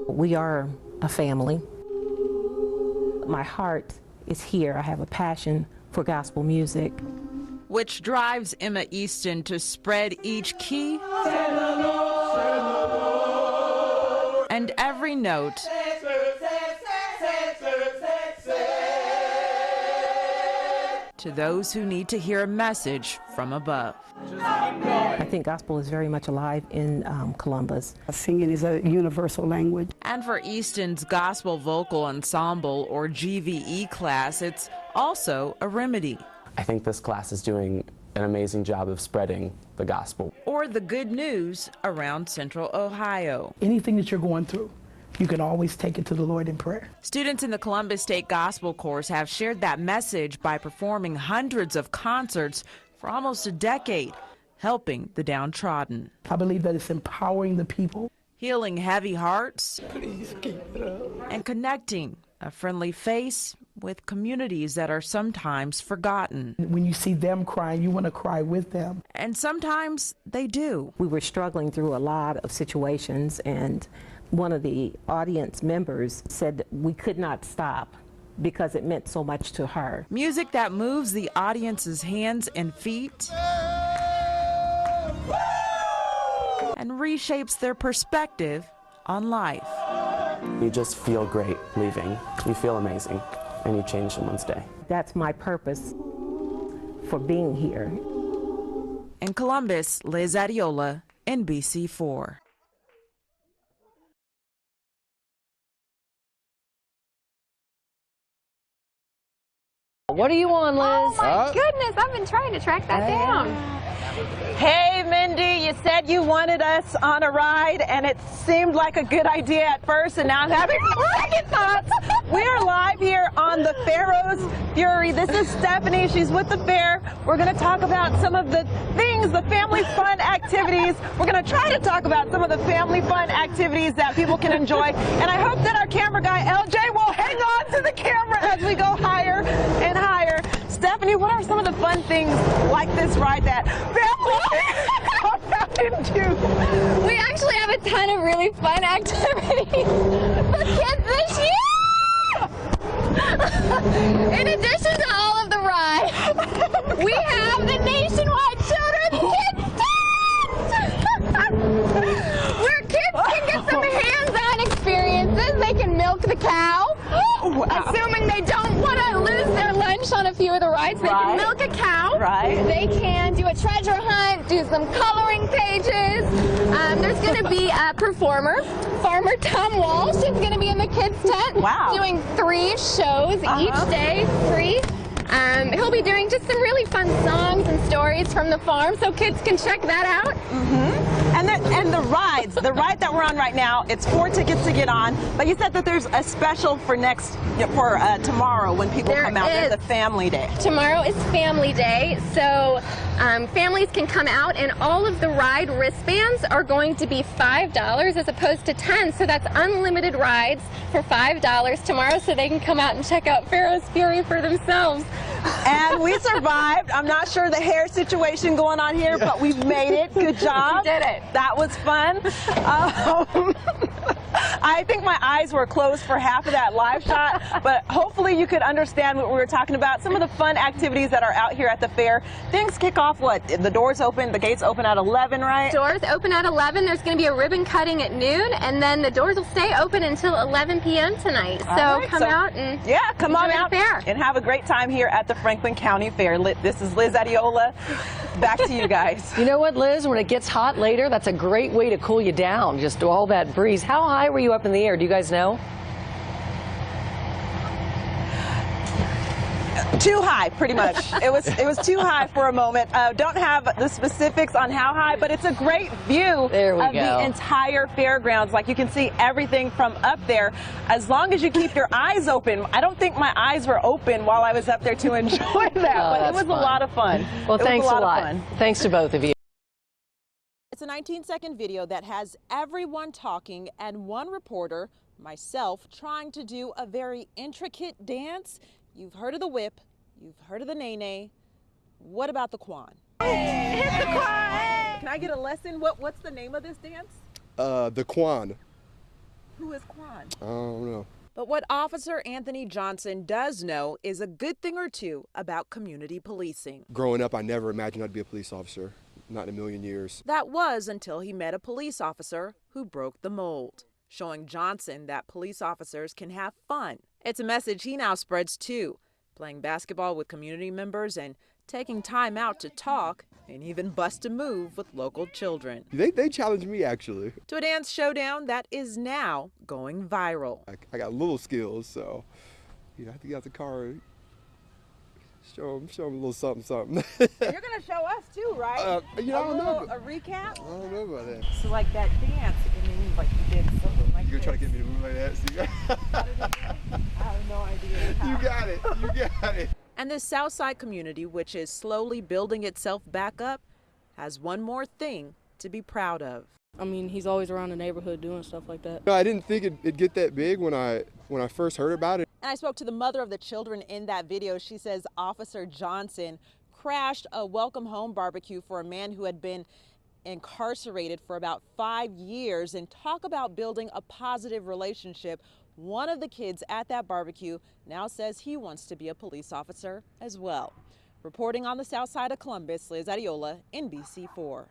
We are a family. My heart is here. I have a passion for gospel music. Which drives Emma Easton to spread each key and every note to those who need to hear a message from above. I think gospel is very much alive in Columbus. Singing is a universal language. And for Easton's Gospel Vocal Ensemble, or GVE class, it's also a remedy. I think this class is doing an amazing job of spreading the gospel. Or the good news around Central Ohio. Anything that you're going through, you can always take it to the Lord in prayer. Students in the Columbus State Gospel Course have shared that message by performing hundreds of concerts for almost a decade, helping the downtrodden. I believe that it's empowering the people, healing heavy hearts, and connecting a friendly face with communities that are sometimes forgotten. When you see them crying, you want to cry with them. And sometimes they do. We were struggling through a lot of situations, and one of the audience members said that we could not stop because it meant so much to her. Music that moves the audience's hands and feet and reshapes their perspective on life. You just feel great leaving. You feel amazing, and you change someone's day. That's my purpose for being here. In Columbus, Liz Adiola, NBC4. What are you on, Liz? Oh my goodness, I've been trying to track that down. Hey, Mindy, you said you wanted us on a ride, and it seemed like a good idea at first, and now I'm having second thoughts. We are live here on the Pharaoh's Fury. This is Stephanie. She's with the fair. We're going to talk about some of the things, the family fun activities. We're going to try to talk about some of the family fun activities that people can enjoy, and I hope that our camera guy, LJ, will hang on to the camera as we go higher and higher. Stephanie, what are some of the fun things like this ride that come out into? We actually have a ton of really fun activities for kids this year. In addition to all of the rides, we have the Nationwide Children's Kids Tent, where kids can get some hands-on experiences. They can milk the cow, assuming they don't want to lose their lunch on a few of the rides. They can milk a cow. They can do a treasure hunt, do some coloring pages. There's going to be a performer, Farmer Tom Walsh, is going to be in the kids tent, doing 3 shows each day, free. He'll be doing just some really fun songs and stories from the farm, so kids can check that out. And the rides, the ride that we're on right now, it's 4 tickets to get on, but you said that there's a special for tomorrow when people come out. There's a family day. Tomorrow is family day, so families can come out, and all of the ride wristbands are going to be $5 as opposed to $10, so that's unlimited rides for $5 tomorrow, so they can come out and check out Pharaoh's Fury for themselves. And we survived. I'm not sure the hair situation going on here, but we've made it. Good job. We did it. That was fun. I think my eyes were closed for half of that live shot, but hopefully you could understand what we were talking about. Some of the fun activities that are out here at the fair. Things kick off what? The doors open, the gates open at 11, right? Doors open at 11. There's going to be a ribbon cutting at noon, and then the doors will stay open until 11 p.m. tonight. So come out and come on out fair and have a great time here at the Franklin County Fair. This is Liz Adiola. Back to you guys. You know what, Liz? When it gets hot later, that's a great way to cool you down. Just all that breeze. How high were you up in the air? Do you guys know? Too high, pretty much. It was too high for a moment. Don't have the specifics on how high, but it's a great view of the entire fairgrounds. Like, you can see everything from up there. As long as you keep your eyes open. I don't think my eyes were open while I was up there to enjoy that, but it was a lot of fun. Well, thanks a lot. Thanks to both of you. It's a 19-second video that has everyone talking and one reporter, myself, trying to do a very intricate dance. You've heard of the whip, you've heard of the nene. What about the quan? Hit the quan! Can I get a lesson? What's the name of this dance? The Quan. Who is Quan? I don't know. But what Officer Anthony Johnson does know is a good thing or two about community policing. Growing up, I never imagined I'd be a police officer. Not in a million years. That was until he met a police officer who broke the mold, showing Johnson that police officers can have fun. It's a message he now spreads too, playing basketball with community members and taking time out to talk and even bust a move with local children. They challenged me, actually. To a dance showdown that is now going viral. I got little skills, so I have to get out the car and show them a little something, something. You're going to show us too, right? I don't know. A recap? I don't know about that. So like that dance, I mean, like you did something like You're this. gonna try to get me to move like that? How did it go? I have no idea. You got it. You got it. And this Southside community, which is slowly building itself back up, has one more thing to be proud of. I mean, he's always around the neighborhood doing stuff like that. No, I didn't think it'd get that big when I first heard about it. And I spoke to the mother of the children in that video. She says Officer Johnson crashed a welcome home barbecue for a man who had been incarcerated for about 5 years. And talk about building a positive relationship. One of the kids at that barbecue now says he wants to be a police officer as well. Reporting on the south side of Columbus, Liz Adiola, NBC4.